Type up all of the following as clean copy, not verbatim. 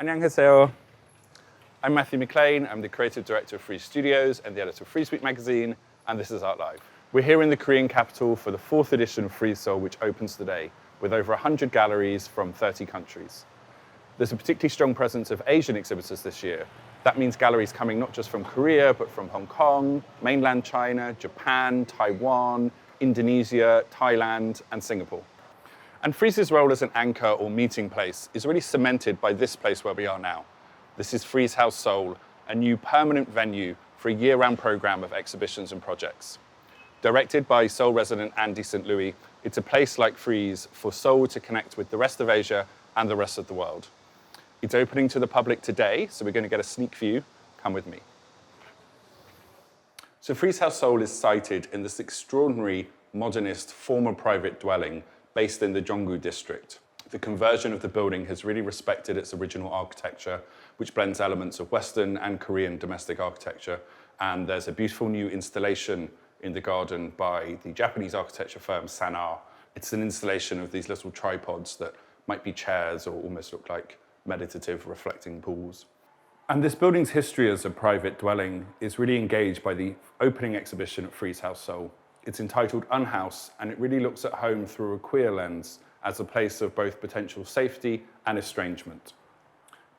안녕하세요. I'm Matthew McLean. I'm the creative director of Frieze Studios and the editor of Frieze Week magazine, and this is Art Live. We're here in the Korean capital for the 4th edition of Frieze Seoul, which opens today, with over 100 galleries from 30 countries. There's a particularly strong presence of Asian exhibitors this year. That means galleries coming not just from Korea, but from Hong Kong, mainland China, Japan, Taiwan, Indonesia, Thailand, and Singapore. And Frieze's role as an anchor or meeting place is really cemented by this place where we are now. This is Frieze House Seoul, a new permanent venue for a year-round program of exhibitions and projects. Directed by Seoul resident Andy St. Louis, it's a place like Frieze for Seoul to connect with the rest of Asia and the rest of the world. It's opening to the public today, so we're going to get a sneak view. Come with me. So Frieze House Seoul is sited in this extraordinary modernist former private dwelling based in the Jonggu district. The conversion of the building has really respected its original architecture, which blends elements of Western and Korean domestic architecture. And there's a beautiful new installation in the garden by the Japanese architecture firm SANAA. It's an installation of these little tripods that might be chairs or almost look like meditative reflecting pools. And this building's history as a private dwelling is really engaged by the opening exhibition at Frieze House Seoul. It's entitled UnHouse, and it really looks at home through a queer lens as a place of both potential safety and estrangement.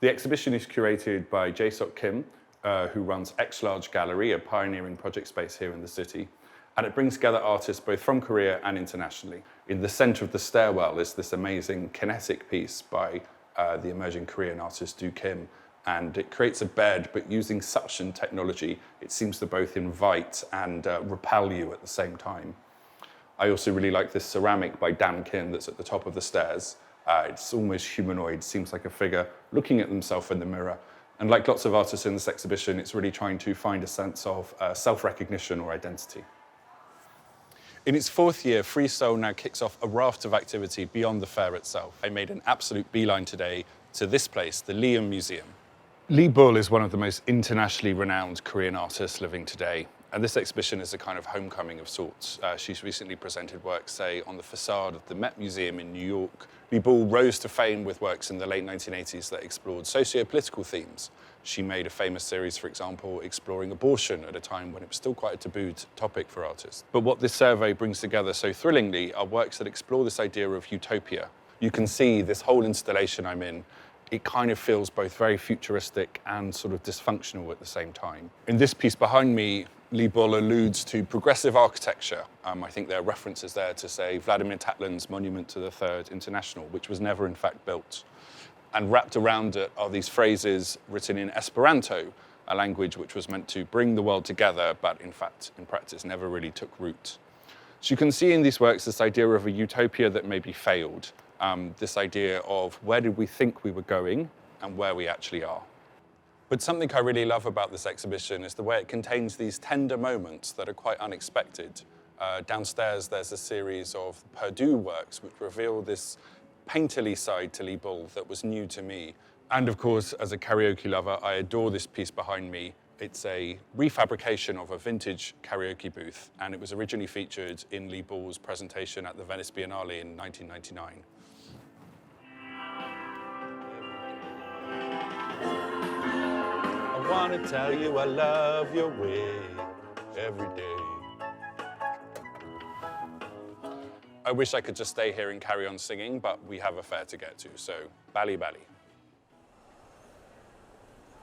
The exhibition is curated by Jae Seok Kim, who runs X Large Gallery, a pioneering project space here in the city, and it brings together artists both from Korea and internationally. In the center of the stairwell is this amazing kinetic piece by the emerging Korean artist Do Kim, and it creates a bed, but using suction technology, it seems to both invite and repel you at the same time. I also really like this ceramic by Dan Kin that's at the top of the stairs. It's almost humanoid, seems like a figure looking at themselves in the mirror. And like lots of artists in this exhibition, it's really trying to find a sense of self-recognition or identity. In its 4th year, Frieze Seoul now kicks off a raft of activity beyond the fair itself. I made an absolute beeline today to this place, the Liam Museum. Lee Bull is one of the most internationally renowned Korean artists living today, and this exhibition is a kind of homecoming of sorts. She's recently presented works, say, on the facade of the Met Museum in New York. Lee Bull rose to fame with works in the late 1980s that explored socio-political themes. She made a famous series, for example, exploring abortion at a time when it was still quite a taboo topic for artists. But what this survey brings together so thrillingly are works that explore this idea of utopia. You can see this whole installation I'm in, it kind of feels both very futuristic and sort of dysfunctional at the same time. In this piece behind me, Lee Bull alludes to progressive architecture. I think there are references there to, say, Vladimir Tatlin's Monument to the Third International, which was never in fact built. And wrapped around it are these phrases written in Esperanto, a language which was meant to bring the world together, but in fact, in practice, never really took root. So you can see in these works this idea of a utopia that maybe failed, this idea of where did we think we were going and where we actually are. But something I really love about this exhibition is the way it contains these tender moments that are quite unexpected. Downstairs, there's a series of Purdue works which reveal this painterly side to Lee Bull that was new to me. And of course, as a karaoke lover, I adore this piece behind me. It's a refabrication of a vintage karaoke booth, and it was originally featured in Lee Bull's presentation at the Venice Biennale in 1999. I want to tell you I love your way every day. I wish I could just stay here and carry on singing, but we have a fair to get to, so bally bally.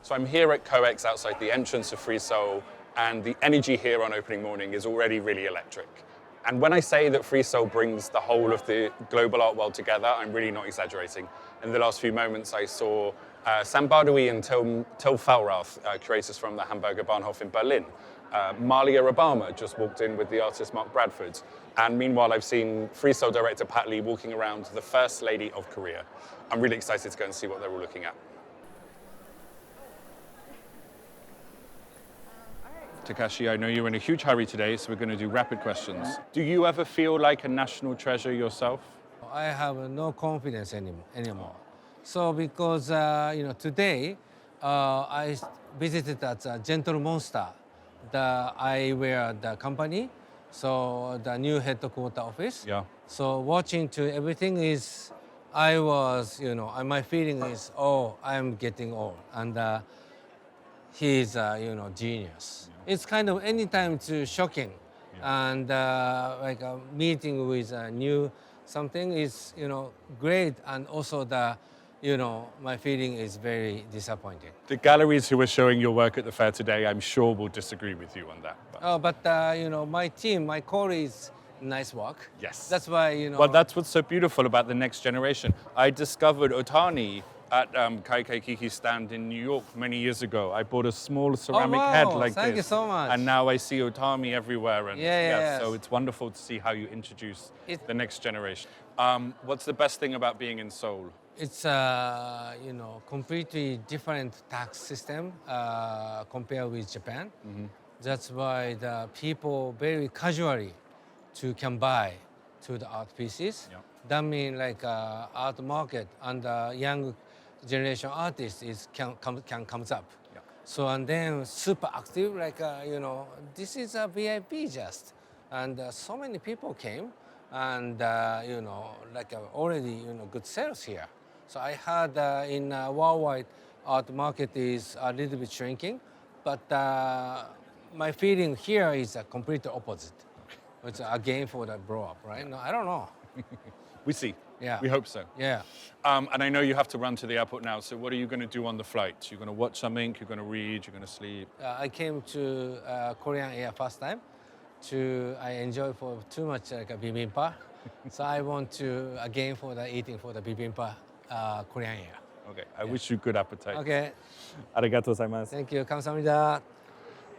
So I'm here at COEX outside the entrance of Frieze Seoul, and the energy here on opening morning is already really electric. And when I say that Frieze Seoul brings the whole of the global art world together, I'm really not exaggerating. In the last few moments, I saw Sam Badawi and Till Fallrath, curators from the Hamburger Bahnhof in Berlin. Malia Obama just walked in with the artist Mark Bradford. And meanwhile, I've seen Frieze Seoul director Pat Lee walking around the First Lady of Korea. I'm really excited to go and see what they're all looking at. Takashi, I know you're in a huge hurry today, so we're going to do rapid questions. Do you ever feel like a national treasure yourself? I have no confidence anymore. So because today I visited that Gentle Monster, the eyewear the company, so the new headquarter office. Yeah. So watching to everything is I was, my feeling is, oh, I'm getting old, and he's, genius. It's kind of anytime too shocking, and like a meeting with a new something is, great, and also my feeling is very disappointing. The galleries who are showing your work at the fair today, I'm sure will disagree with you on that. But my team, my colleagues, nice work. Yes. That's why, Well, that's what's so beautiful about the next generation. I discovered Otani at Kaikei Kiki's stand in New York many years ago. I bought a small ceramic head like Thank this. you so much. And now I see Otami everywhere. And Yes. so it's wonderful to see how you introduce the next generation. What's the best thing about being in Seoul? It's completely different tax system compared with Japan. That's why the people very casually can buy to the art pieces. That means like art market and young generation artists can comes up. So and then super active like this is a VIP just, and so many people came, and like already good sales here. So I heard in worldwide art market is a little bit shrinking, but my feeling here is a complete opposite. It's a game for the blow up, right? No, I don't know. We see. Yeah. We hope so. Yeah. And I know you have to run to the airport now, so what are you going to do on the flight? You're going to watch something, you're going to read, you're going to sleep? I came to Korean Air first time. I enjoy for too much like a bibimbap. So I want to again for the eating for the bibimbap Korean Air. Okay, I wish you good appetite. Okay. Arigatou gozaimasu. Thank you. 감사합니다.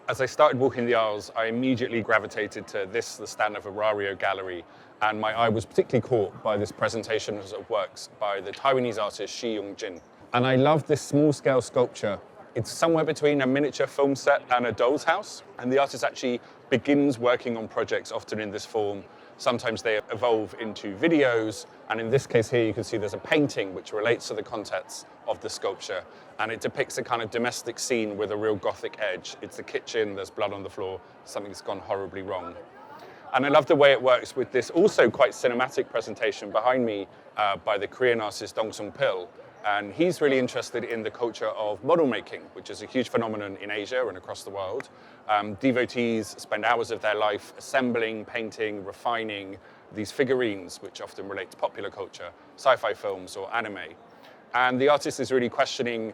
As I started walking the aisles, I immediately gravitated to the stand of Arario Gallery, and my eye was particularly caught by this presentation of works by the Taiwanese artist Shi Yong-jin. And I love this small-scale sculpture. It's somewhere between a miniature film set and a doll's house, and the artist actually begins working on projects often in this form. Sometimes they evolve into videos, and in this case here you can see there's a painting which relates to the contents of the sculpture, and it depicts a kind of domestic scene with a real gothic edge. It's the kitchen, there's blood on the floor, something's gone horribly wrong. And I love the way it works with this also quite cinematic presentation behind me by the Korean artist Dong Sung-pil. And he's really interested in the culture of model making, which is a huge phenomenon in Asia and across the world. Devotees spend hours of their life assembling, painting, refining these figurines, which often relate to popular culture, sci-fi films or anime. And the artist is really questioning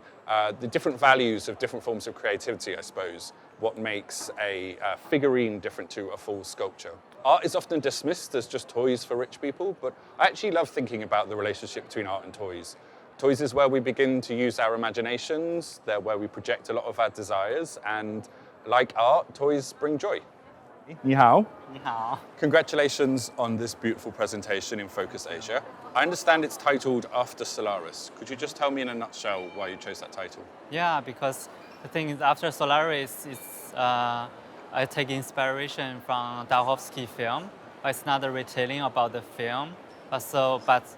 the different values of different forms of creativity, I suppose. What makes a figurine different to a full sculpture? Art is often dismissed as just toys for rich people, but I actually love thinking about the relationship between art and toys. Toys is where we begin to use our imaginations, they're where we project a lot of our desires, and like art, toys bring joy. Ni hao. Ni hao. Congratulations on this beautiful presentation in Focus Asia. I understand it's titled After Solaris. Could you just tell me in a nutshell why you chose that title? Yeah, because the thing is, After Solaris, I take inspiration from Dahovsky film. It's not a retelling about the film, but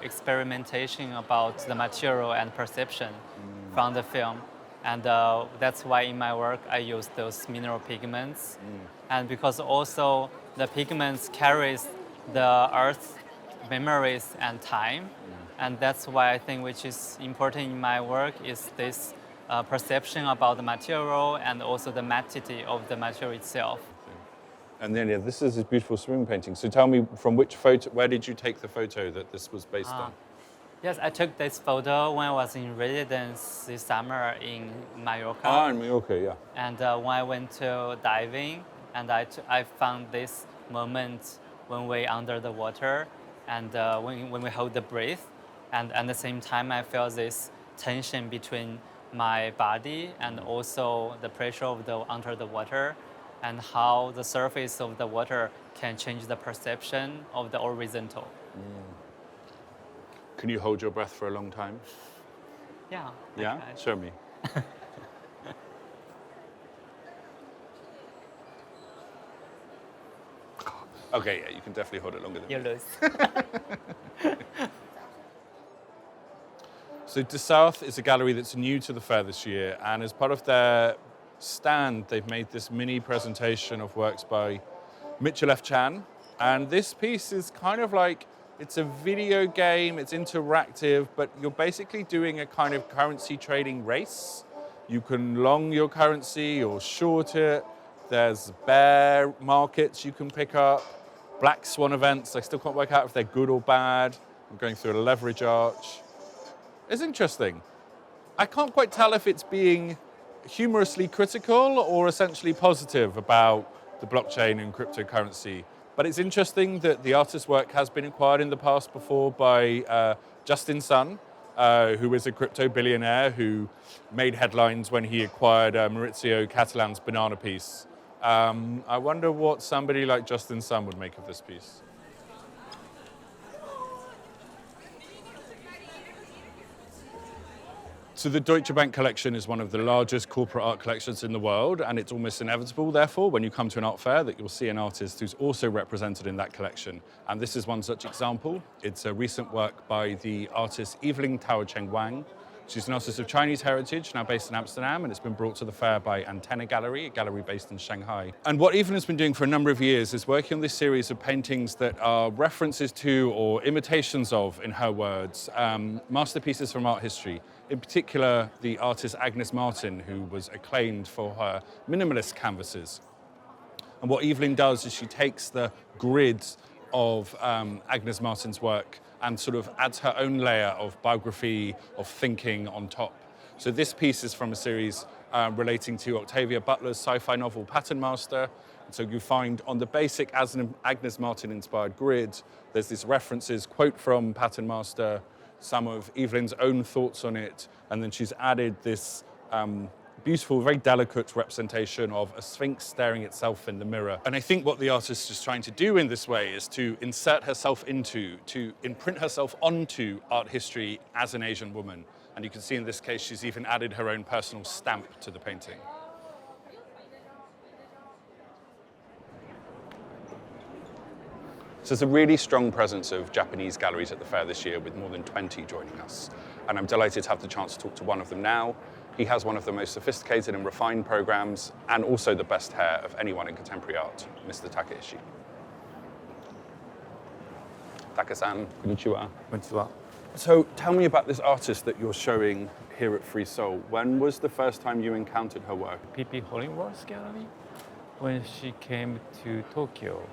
experimentation about the material and perception from the film. And that's why in my work I use those mineral pigments. And because also the pigments carries the earth's memories and time. And that's why I think which is important in my work is this perception about the material and also the maturity of the material itself. And then, this is a beautiful spring painting. So tell me, from which photo, where did you take the photo that this was based on? Yes, I took this photo when I was in residence this summer in Mallorca. In Mallorca, yeah. And when I went to diving, and I found this moment when we're under the water, and when we hold the breath, and at the same time I felt this tension between my body and also the pressure of under the water, and how the surface of the water can change the perception of the horizontal. Can you hold your breath for a long time? Yeah. Yeah? Show me. Okay, yeah, you can definitely hold it longer than You me. lose. So De South is a gallery that's new to the fair this year, and as part of their stand, they've made this mini presentation of works by Mitchell F. Chan. And this piece is kind of like It's a video game, it's interactive, but you're basically doing a kind of currency trading race. You can long your currency or short it. There's bear markets you can pick up, black swan events. I still can't work out if they're good or bad. I'm going through a leverage arch. It's interesting. I can't quite tell if it's being humorously critical or essentially positive about the blockchain and cryptocurrency. But it's interesting that the artist's work has been acquired in the past before by Justin Sun, who is a crypto billionaire who made headlines when he acquired Maurizio Catalan's banana piece. I wonder what somebody like Justin Sun would make of this piece. So the Deutsche Bank collection is one of the largest corporate art collections in the world, and it's almost inevitable, therefore, when you come to an art fair, that you'll see an artist who's also represented in that collection. And this is one such example. It's a recent work by the artist Evelyn Tao Cheng Wang. She's an artist of Chinese heritage, now based in Amsterdam, and it's been brought to the fair by Antenna Gallery, a gallery based in Shanghai. And what Evelyn has been doing for a number of years is working on this series of paintings that are references to, or imitations of, in her words, masterpieces from art history. In particular, the artist Agnes Martin, who was acclaimed for her minimalist canvases. And what Evelyn does is she takes the grids of Agnes Martin's work and sort of adds her own layer of biography, of thinking on top. So this piece is from a series relating to Octavia Butler's sci-fi novel Pattern Master. And so you find on the basic Agnes Martin-inspired grid, there's these references, quote from Pattern Master, some of Evelyn's own thoughts on it, and then she's added this beautiful, very delicate representation of a sphinx staring itself in the mirror. And I think what the artist is trying to do in this way is to insert herself into, to imprint herself onto art history as an Asian woman. And you can see in this case, she's even added her own personal stamp to the painting. So there's a really strong presence of Japanese galleries at the fair this year, with more than 20 joining us. And I'm delighted to have the chance to talk to one of them now. He has one of the most sophisticated and refined programs, and also the best hair of anyone in contemporary art, Mr. Taka Ishii. Taka-san, konnichiwa. Konnichiwa. So tell me about this artist that you're showing here at Frieze Seoul. When was the first time you encountered her work? P.P. Hollingworth's gallery. When she came to Tokyo,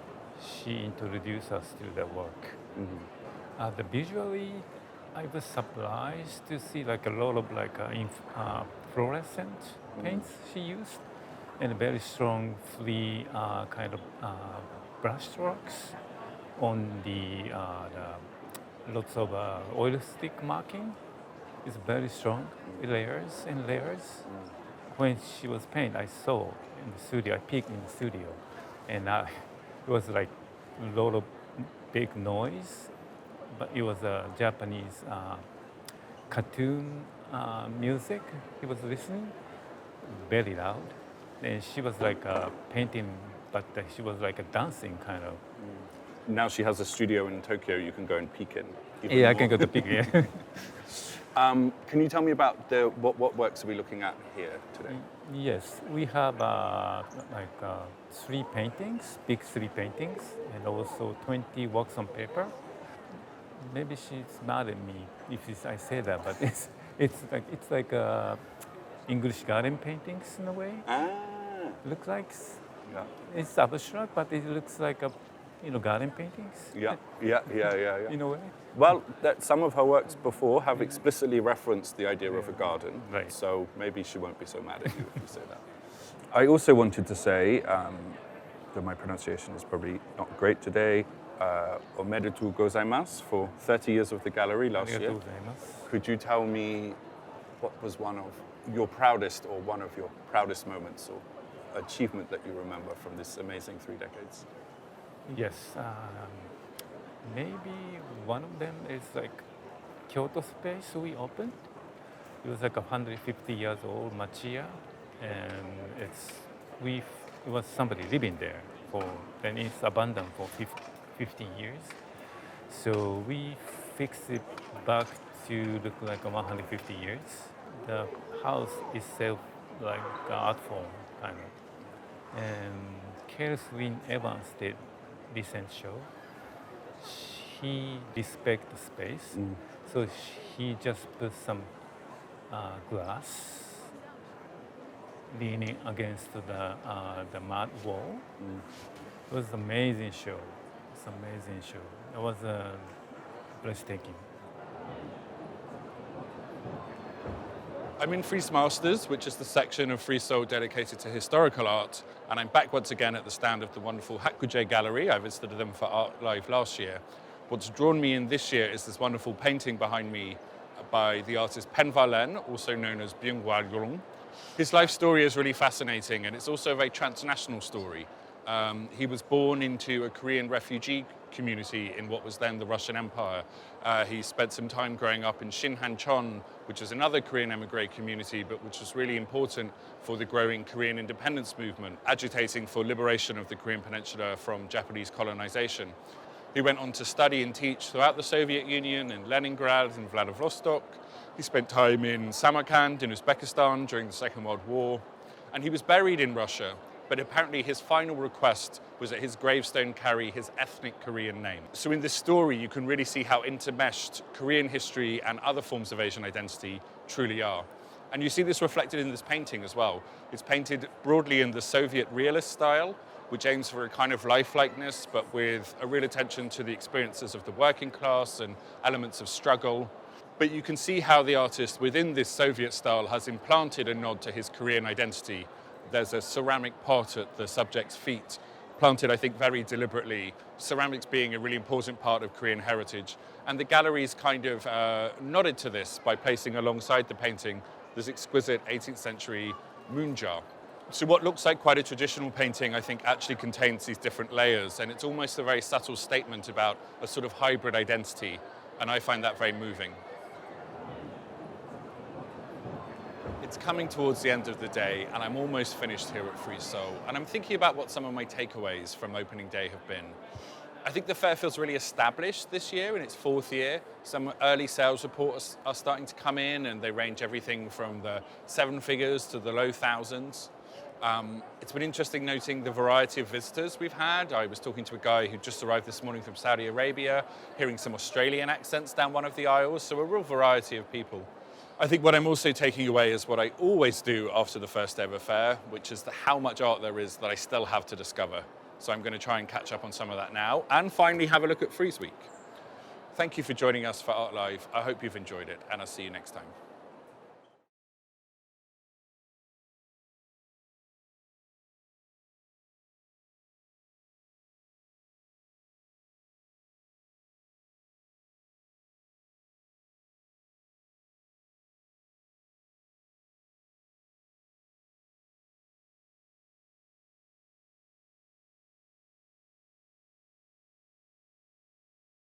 she introduced us to the work. Mm-hmm. Visually, I was surprised to see like a lot of fluorescent paints she used, and very strong, free kind of brush strokes on the lots of oil stick marking. It's very strong, layers and layers. When she was painting, I saw in the studio, I peeked in the studio, and it was like a lot of big noise, but it was a Japanese cartoon music he was listening, very loud. And she was like painting, but she was like a dancing kind of. Now she has a studio in Tokyo you can go and peek in. Yeah, more. I can go to peek in. Can you tell me about what works are we looking at here today? Yes, we have three paintings, big three paintings, and also 20 works on paper. Maybe she's mad at me if I say that, but it's like English garden paintings in a way. Looks like it's abstract, but it looks like garden paintings. Yeah. In a way. Well, some of her works before have explicitly referenced the idea of a garden, right. So maybe she won't be so mad at you if you say that. I also wanted to say that my pronunciation is probably not great today. Omedetou gozaimasu for 30 years of the gallery last year. Could you tell me what was one of your proudest moments or achievement that you remember from this amazing 3 decades? Yes, maybe one of them is like Kyoto space we opened. It was like 150 years old Machiya, and it was somebody living there and it's abandoned for 15 years. So we fixed it back to look like 150 years. The house itself like an art form kind of. And Kelswin Evans did recent show. he respect the space, so he just put some glass leaning against the mud wall. It was an amazing show. It's an amazing show. It was breathtaking. I'm in Frieze Masters, which is the section of Frieze Seoul dedicated to historical art, and I'm back once again at the stand of the wonderful Hakuje Gallery. I visited them for Art Live last year. What's drawn me in this year is this wonderful painting behind me by the artist Pen Valen, also known as Byung-Hwa Ryong. His life story is really fascinating, and it's also a very transnational story. He was born into a Korean refugee community in what was then the Russian Empire. He spent some time growing up in Shinhancheon, which is another Korean emigre community, but which was really important for the growing Korean independence movement, agitating for liberation of the Korean peninsula from Japanese colonization. He went on to study and teach throughout the Soviet Union, in Leningrad and Vladivostok. He spent time in Samarkand in Uzbekistan during the Second World War, and he was buried in Russia. But apparently his final request was that his gravestone carry his ethnic Korean name. So in this story, you can really see how intermeshed Korean history and other forms of Asian identity truly are. And you see this reflected in this painting as well. It's painted broadly in the Soviet realist style, which aims for a kind of lifelikeness, but with a real attention to the experiences of the working class and elements of struggle. But you can see how the artist within this Soviet style has implanted a nod to his Korean identity. There's a ceramic pot at the subject's feet, planted, I think, very deliberately, ceramics being a really important part of Korean heritage. And the gallery's kind of nodded to this by placing alongside the painting this exquisite 18th century moon jar. So what looks like quite a traditional painting, I think, actually contains these different layers, and it's almost a very subtle statement about a sort of hybrid identity, and I find that very moving. It's coming towards the end of the day, and I'm almost finished here at Frieze Seoul, and I'm thinking about what some of my takeaways from opening day have been. I think the fair feels really established this year in its fourth year. Some early sales reports are starting to come in, and they range everything from the 7 figures to the low thousands. It's been interesting noting the variety of visitors we've had. I was talking to a guy who just arrived this morning from Saudi Arabia, hearing some Australian accents down one of the aisles, so a real variety of people. I think what I'm also taking away is what I always do after the first ever fair, which is how much art there is that I still have to discover. So I'm going to try and catch up on some of that now, and finally have a look at Frieze Week. Thank you for joining us for Art Live. I hope you've enjoyed it, and I'll see you next time.